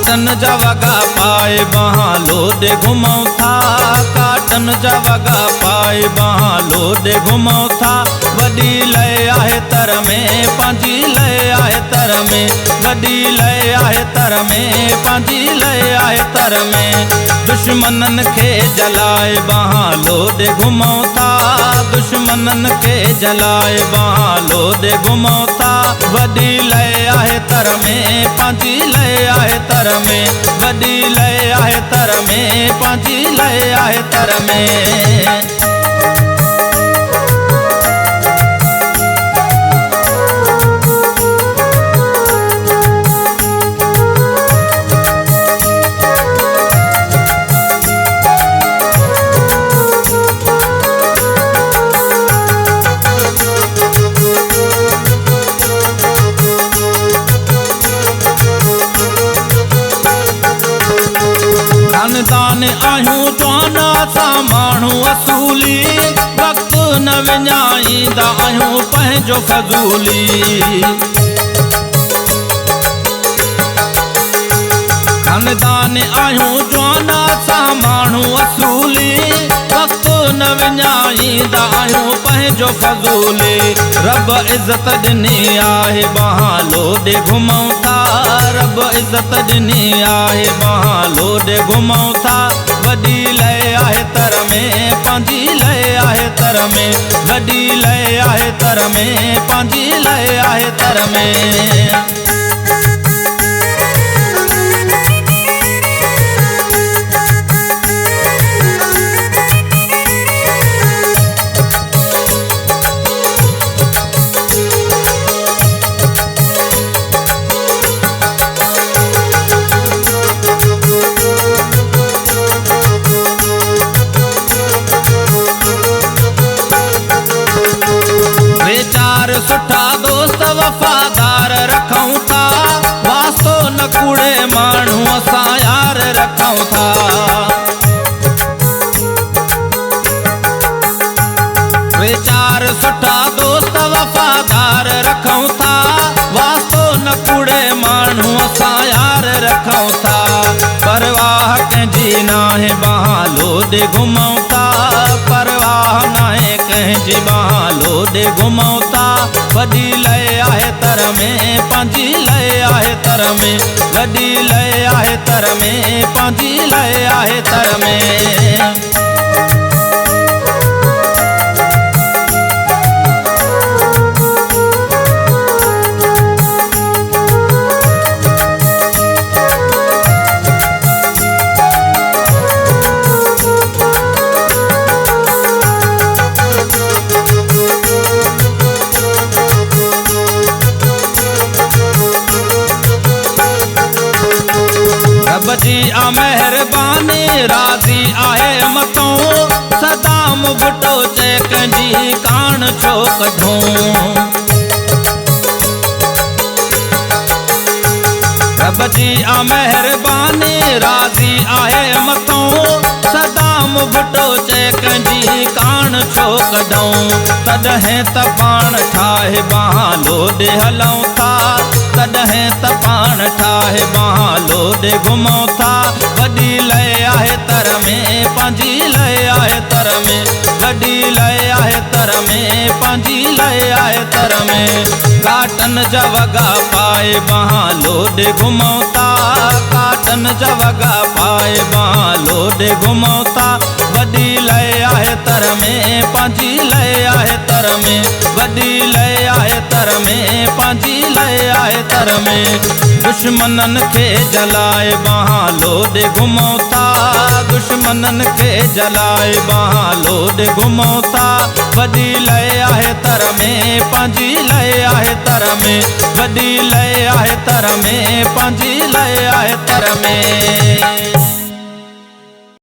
Cotton जा वगा पाए बाहां लोडे घुमऊं था। काटन जा वगा पाए बाहां लोडे घुमऊं था। वॾी लय आहे तर में पंहिंजी लय आहे तर में। वॾी लय आहे तर में पंहिंजी लय आहे तर में। दुश्मनन खे जलाए बाहां लोडे घुमऊं था। दुश्मनन खे जलाए बाहां लोडे घुमऊं था। वॾी लय आहे तर में पंहिंजी लय आहे तर में। वॾी लय आहे तर में पंहिंजी लय आहे तर में। खानदान आहियूं जवाना सा माण्हू असूली। वक़्तु न विञाईंदा आहियूं पंहिंजो फज़ूली। खानदान आहियूं जवाना सा माण्हू असूली। वक़्तु न विञाईंदा आहियूं पंहिंजो फज़ूली। रब इज़त ॾिनी आहे बाहां लोडे घुमऊं था। रब इज़त ॾिनी आहे बाहां लोडे घुमऊं था। वॾी लय आहे तर में पंहिंजी लय आहे तर में। वॾी लय आहे तर में पंहिंजी लय आहे तर में। सुठा दोस्त वफादार रखऊं था। वास्तो न कूड़े माण्हू असां यार रखऊं था। टे चार सुठा दोस्त वफादार रखऊं था। वास्तो न कूड़े माण्हू असां यार रखऊं था। परवाह कंहिंजी नाहे बाहां लोडे घुमऊं था। परवाह नाहे कंहिंजी बाहां लोडे घुमऊं था। वॾी लय आहे तर में पंहिंजी लय आहे तर में। वॾी लय आहे तर में पंहिंजी लय आहे तर में। रब जी आ मेहरबानी राज़ी आहे मथों। सदाम भुट्टो चए कंहिंजी कान छो कढूं। रब जी आ मेहरबानी राज़ी आहे मथों। सदाम भुट्टो चए कंहिंजी कान छो कढूं। तॾहिं त पाण ठाहे बाहां लोडे हलऊं था। तॾहिं त पाण ठाहे बाहां लोडे घुमऊं था। वॾी लय आहे तर में पंहिंजी लय आहे तर में। वॾी लय आहे तर में पंहिंजी लय आहे तर में। काटन जा वगा पाए बाहां लोडे घुमऊं था। काटन जा वगा पाए बाहां लोडे घुमऊं था। वॾी लय आहे तर में पंहिंजी लय आहे तर में। वॾी लय आहे तर में पंहिंजी लय आहे तर में। दुश्मनन खे जलाए बाहां लोडे घुमऊं था। दुश्मनन खे जलाए बाहां लोडे घुमऊं था। वॾी लय आहे तर में पंहिंजी लय आहे तर में। वॾी लय आहे तर में पंहिंजी लय आहे तर में।